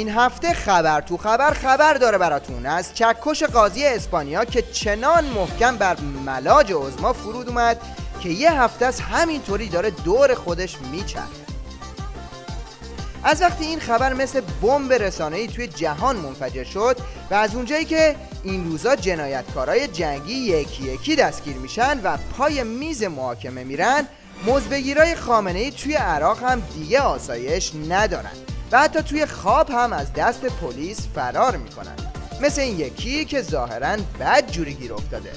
این هفته خبر تو خبر داره براتون از چکش قاضی اسپانیا که چنان محکم بر ملاج عظما فرود اومد که یه هفته از همینطوری داره دور خودش میچرخه. از وقتی این خبر مثل بمب رسانه‌ای توی جهان منفجر شد و از اونجایی که این روزا جنایتکارای جنگی یکی یکی دستگیر میشن و پای میز محاکمه میرن، مزبگیرای خامنه‌ای توی عراق هم دیگه آسایش ندارن و حتی توی خواب هم از دست پلیس فرار میکنن، مثل این یکی که ظاهراً بد جوری گیر افتاده.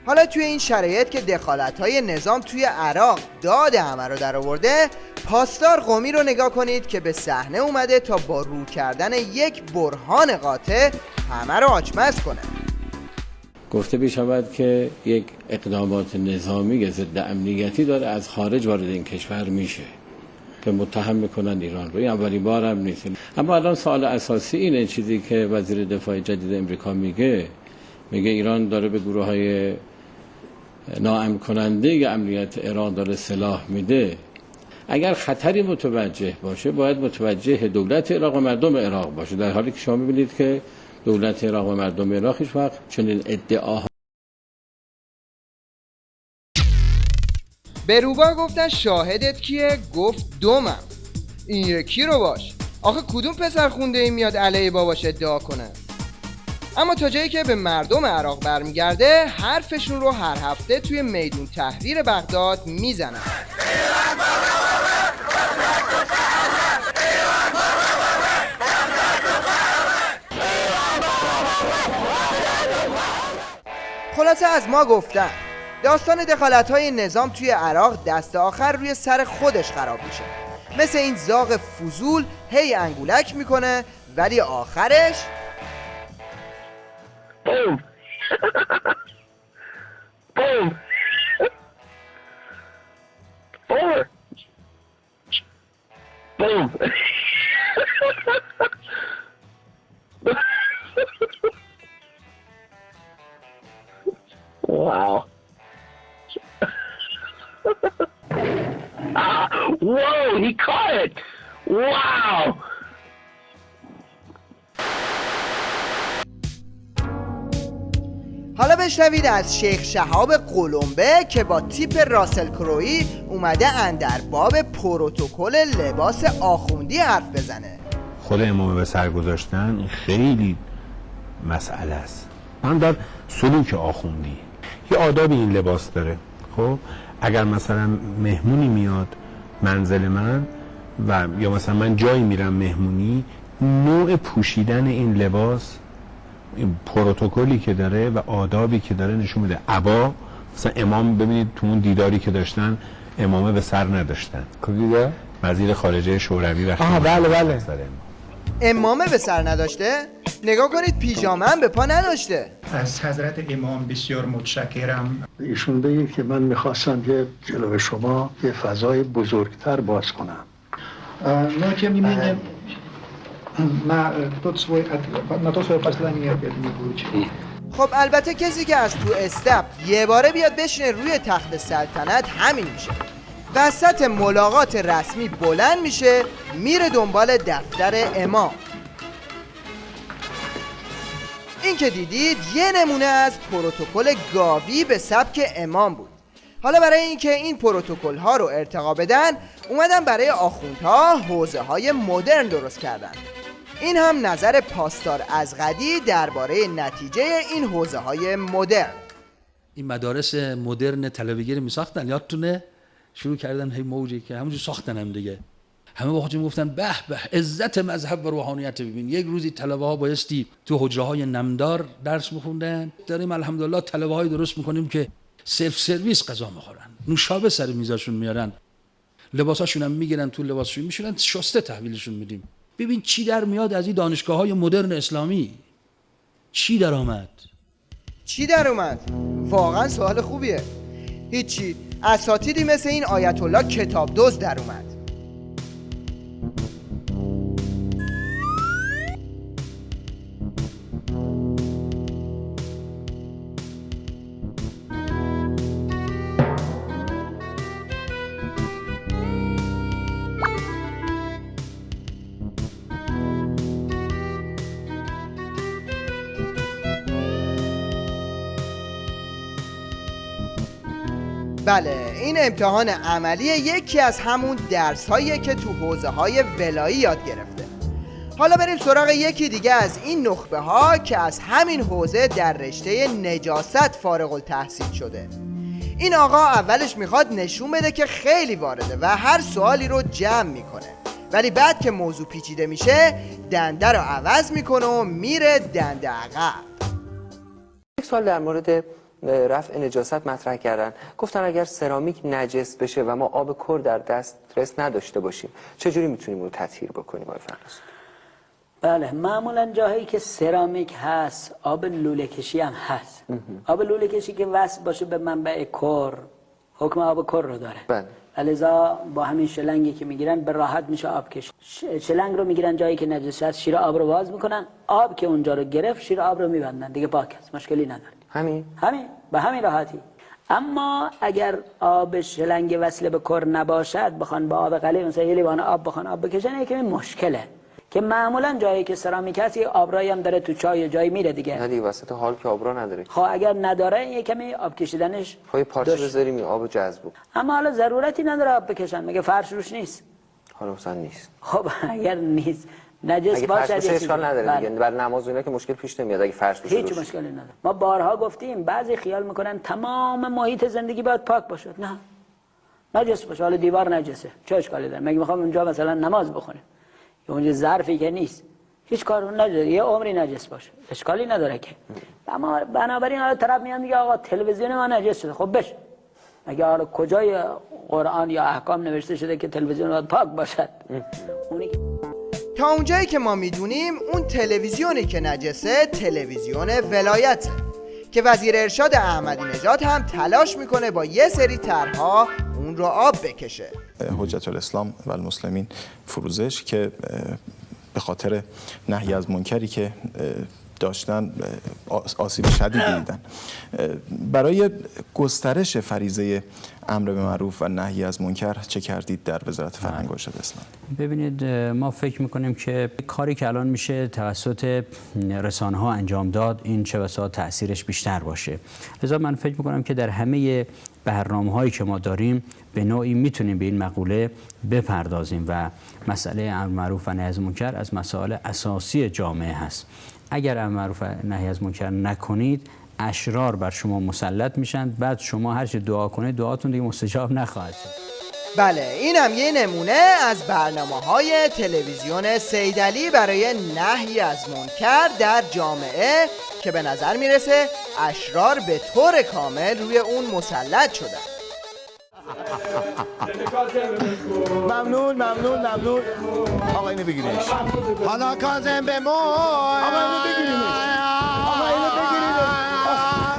حالا توی این شرایط که دخالت‌های نظام توی عراق داد همه رو در آورده، پاسدار قمی رو نگاه کنید که به صحنه اومده تا با رو کردن یک برهان قاطع همه رو آچمز کنه. گفته می‌شود که یک اقدامات نظامی ضد امنیتی داره از خارج وارد این کشور میشه که متهم میکنن ایران رو. این اولین بار هم نیست. اما الان سوال اساسی اینه، چیزی که وزیر دفاع جدید امریکا میگه ایران داره به گروه‌های ناامن کننده یا امنیت عراق داره سلاح میده. اگر خطری متوجه باشه باید متوجه دولت عراق و مردم عراق باشه، در حالی که شما میبینید که دولت عراق و مردم عراق هیچ وقت چنین ادعاها. به روبا گفتن شاهدت کیه؟ گفت دومم. این یکی رو باش. آخه کدوم پسر خونده ای میاد علیه باباش ادعا کنه؟ اما تا جایی که به مردم عراق برمیگرده، حرفشون رو هر هفته توی میدون تحریر بغداد میزنن. خلاصه از ما گفتن داستان دخالت‌های نظام توی عراق دست آخر روی سر خودش خراب میشه. مثل این زاغ فضول هی انگولک میکنه ولی آخرش Boom! Boom! Over! Boom! Wow. Whoa, he caught it! Wow! حالا بشنوید از شیخ شهاب قلمبه که با تیپ راسل کرویی اومده اندر باب پروتکل لباس آخوندی حرف بزنه. خود امامه به سر گذاشتن خیلی مسئله است. من در سلوک آخوندی یه آدابی این لباس داره. خب اگر مثلا مهمونی میاد منزل من و یا مثلا من جایی میرم مهمونی، نوع پوشیدن این لباس، این پروتکلی که داره و آدابی که داره نشون میده. عبا مثلا امام ببینید تو اون دیداری که داشتن امامه به سر نداشتن. کدیده؟ وزیر خارجه شوروی وقتی بله امامه به سر نداشته؟ نگاه کنید پیژامه هم به پا نداشته. از حضرت امام بسیار متشکرم. ایشون بگید که من میخواستم که جلو شما یه فضای بزرگتر باز کنم. Но тем не менее на то свое послание ответ не получил. خب البته کسی که از تو استپ یه باره بیاد بشینه روی تخت سلطنت همین میشه. وسط ملاقات رسمی بلند میشه میره دنبال دفتر امام. این که دیدید یه نمونه از پروتکل گاوی به سبک امام بود. حالا برای اینکه این پروتکل ها رو ارتقا بدن اومدن برای آخوندها حوزه های مدرن درست کردن. این هم نظر پاسدار ازغدی درباره نتیجه این حوزه های مدرن. این مدارس مدرن طلبه‌گیری می ساختن، یادتونه شروع کردن هی موجی که همونجور ساختن هم دیگه. همه با خودشون گفتن به به عزت مذهب و روحانیت. ببین یک روزی طلبه ها بایستی تو حجره های نمدار درس میخوندن. داریم الحمدلله طلبه های درست میکنیم که سلف سرویس غذا میخورن، نوشابه سر میزاشون میارن، لباساشون هم میگیرن تو لباسشون میشونن شسته تحویلشون میدیم. ببین چی در میاد از این دانشگاه های مدرن اسلامی. چی در آمد؟ چی در اومد؟ واقعا سوال خوبیه. هیچی. اساتیدی مثل این آیت الله کتاب دزد در اومد. بله، این امتحان عملی یکی از همون درس‌هاییه که تو حوزه‌های ولایی یاد گرفته. حالا بریم سراغ یکی دیگه از این نخبه ها که از همین حوزه در رشته نجاست فارغ التحصیل شده. این آقا اولش میخواد نشون بده که خیلی وارده و هر سوالی رو جمع میکنه، ولی بعد که موضوع پیچیده میشه دنده رو عوض میکنه و میره دنده عقب. یک سوال در مورد رفع نجاست مطرح کردن. گفتن اگر سرامیک نجس بشه و ما آب کر در دسترس نداشته باشیم چجوری میتونیم اون رو تطهیر بکنیم آقای فرناس؟ بله، معمولا جاهایی که سرامیک هست آب لوله کشی هم هست. آب لوله کشی که وصل باشه به منبع کر حکم آب کر رو داره. بله. لذا با همین شلنگی که میگیرن به راحت میشه آب کشید. شلنگ رو میگیرن جایی که نجس هست، شیر آب رو باز میکنن، آب که اونجا رو گرفت شیر آب رو میبندن، دیگه پاک است، مشکلی نداره. همین به همین راحتی. اما اگر آب شلنگ وصل به کر نباشد، بخوان با آب قلیل مثلا یه لیوان آب بخوان آب بکشن، یکمی مشکله که معمولا جایی که سرامیک هست یه آبرایی هم داره تو چای جایی میره دیگه. نه دیگه وسط حال که آبرا نداره. خب اگر نداره یکمی آب کشیدنش خب پارچه بذاریم آب جذب. اما حالا ضرورتی نداره آب بکشن، مگه فرش روش نیست؟ حالا مثلا نیست. خب اگر نیست نجس باشه اشکال نداره دیگه. بر نماز اینا که مشکل پیش نمیاد اگه فرش بشه. هیچ مشکلی نداره. ما بارها گفتیم بعضی خیال میکنن تمام محیط زندگی باید پاک باشه. نه، نجس باشه. حالا دیوار نجسه، چه اشکالی داره؟ مگه میخوام اونجا مثلا نماز بخونیم یا اونجا ظرفی که نیست، هیچ کار نداره، یه عمری نجس باشه، اشکالی نداره که. اما بنابراین حالا طرف میاد میگه آقا تلویزیون ما نجس شده. خب بش مگه حالا کجای قرآن یا احکام نوشته شده که تلویزیون باید پاک باشد؟ اونی تا اونجایی که ما میدونیم اون تلویزیونی که نجسه تلویزیون ولایته که وزیر ارشاد احمدی نژاد هم تلاش میکنه با یه سری طرح‌ها اون رو آب بکشه. حجت الاسلام و المسلمین فروزش که به خاطر نهی از منکری که داشتن آسیب شدیدی دیدن. برای گسترش فریضه امر به معروف و نهی از منکر چه کردید در وزارت فرهنگ و ارشاد اسلام؟ ببینید، ما فکر میکنیم که کاری که الان میشه توسط رسانه ها انجام داد این چه بسا تاثیرش بیشتر باشه. لذا من فکر میکنم که در همه برنامه هایی که ما داریم به نوعی میتونیم به این مقوله بپردازیم و مسئله امر معروف و نهی از منکر از مسائل اساسی جامعه هست. اگر امر معروف و نهی از منکر نکنید اشرار بر شما مسلط میشن، بعد شما هر چه دعا کنید دعاتون دیگه مستجاب نخواهد شد. بله، این هم یه نمونه از برنامه‌های تلویزیون سیدعلی برای نهی از منکر در جامعه که به نظر میرسه اشرار به طور کامل روی اون مسلط شدن. ممنون. آقا اینو بگیرینش. حالا کاظم بمون.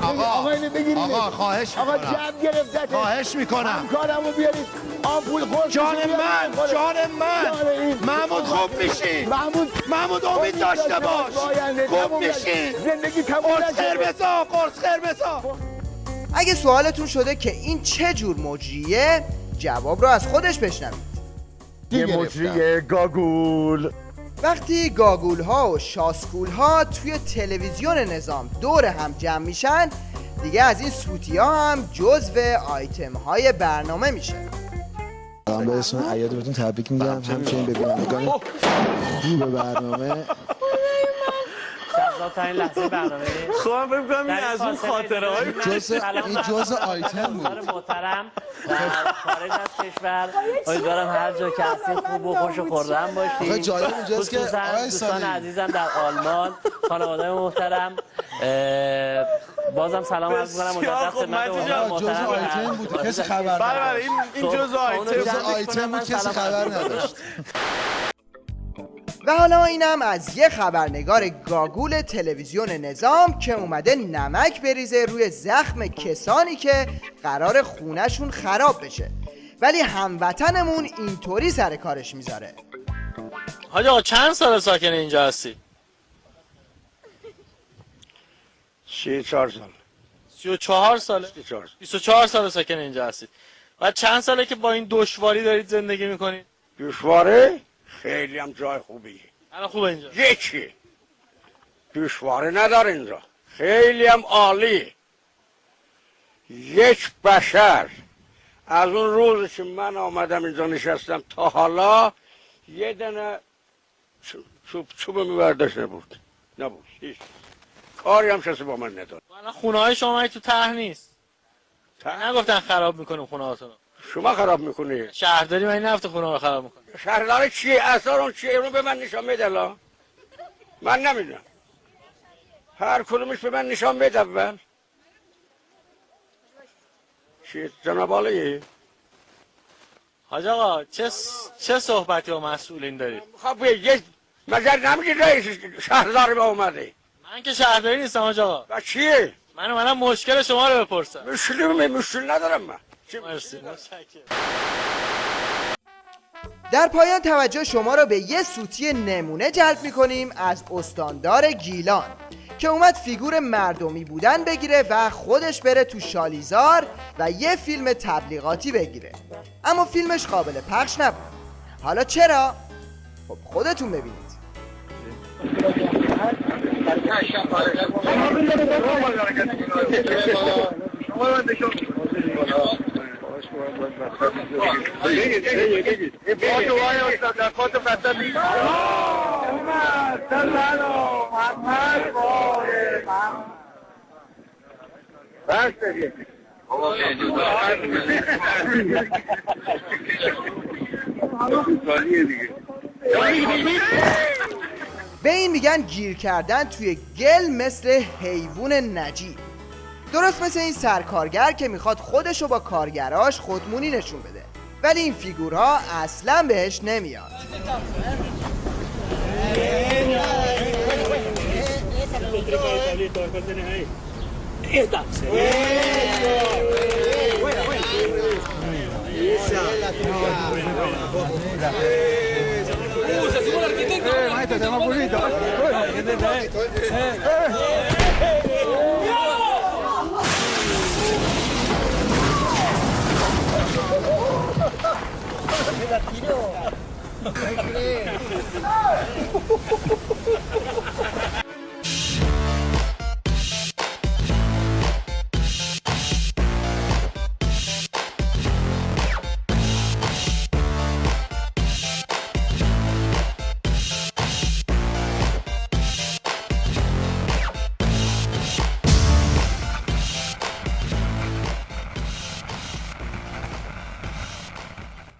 آقا اینو بگیرینش. آقا خواهش میکنم. آقا جمع گرفتت. خواهش میکنم. همکارمو بیارید. آمپول خورد. جان من. محمود خوب میشی. محمود امید داشته باش. خوب میشی. زندگی تموم نشده. قرص خیر بسا. اگه سوالتون شده که این چه جور مجریه، جواب رو از خودش بشنوید. یه مجری گاگول. وقتی گاگول ها و شاسکول ها توی تلویزیون نظام دور هم جمع میشن، دیگه از این سوتی ها هم جزو آیتم های برنامه میشه. من به اسم عیاد بهتون تبریک میگم، همچنین به بینندگان خوب برنامه. این لحظه برنامه خواهم بگم این از اون خاطره های این جزء آیتم بود. محترم در خارج از کشور، امیدوارم هر جا که هستید خوب و خوش و خورم باشید. جالب اینجاست که دوستان عزیزم در آلمان، خانواده محترم، بازم سلام عرض می‌کنم مجدد خدمت جزء آیتم بود کسی خبر نداشت. این جزء آیتم بود کسی خبر نداشت. و حالا اینم از یه خبرنگار گاگول تلویزیون نظام که اومده نمک بریزه روی زخم کسانی که قرار خونهشون خراب بشه، ولی هموطنمون اینطوری سر کارش میذاره. حاج آقا چند سال ساکن اینجا هستی؟ 34 سال. 34 ساله؟ 24 سال ساکن اینجا هستید. و چند ساله که با این دشواری دارید زندگی میکنید؟ دشواره؟ خیلی هم جای خوبیه. الان خوبه اینجا؟ یکی دشواره نداره اینجا، خیلی هم عالیه. یک بشر از اون روز که من آمدم اینجا نشستم تا حالا یه دونه چوب میبرداشت نبود هیچ کاری هم کسی با من نداره. الان خونه های شما تو ته نیست؟ نگفتن خراب میکنیم خونه هاتون؟ شما خراب میکنی؟ شهرداری من نفت خونه رو خراب میکنه. شهرداری چیه؟ اصلا اون چیه؟ اونو به من نشان بده. من نمیدونم، هر کدومش به من نشان بده اول. چیه جناب عالی؟ حاج آقا چه صحبتی با مسئولین دارید؟ خب یه مگر نمیگی رئیس شهرداری با اومده؟ من که شهرداری نیستم حاج آقا. و چیه؟ من اومدم مشکل شما رو بپرسم. مشکل ندارم من. مرسی. در پایان توجه شما را به یه سوتی نمونه جلب می‌کنیم از استاندار گیلان که اومد فیگور مردمی بودن بگیره و خودش بره تو شالیزار و یه فیلم تبلیغاتی بگیره، اما فیلمش قابل پخش نبود. حالا چرا؟ خب خودتون ببینید. به این میگن گیر کردن توی گل مثل حیوان نجیب. درست مثل این سرکارگر که میخواد خودشو با کارگراش خودمونی نشون بده، ولی این فیگورها اصلا بهش نمیاد.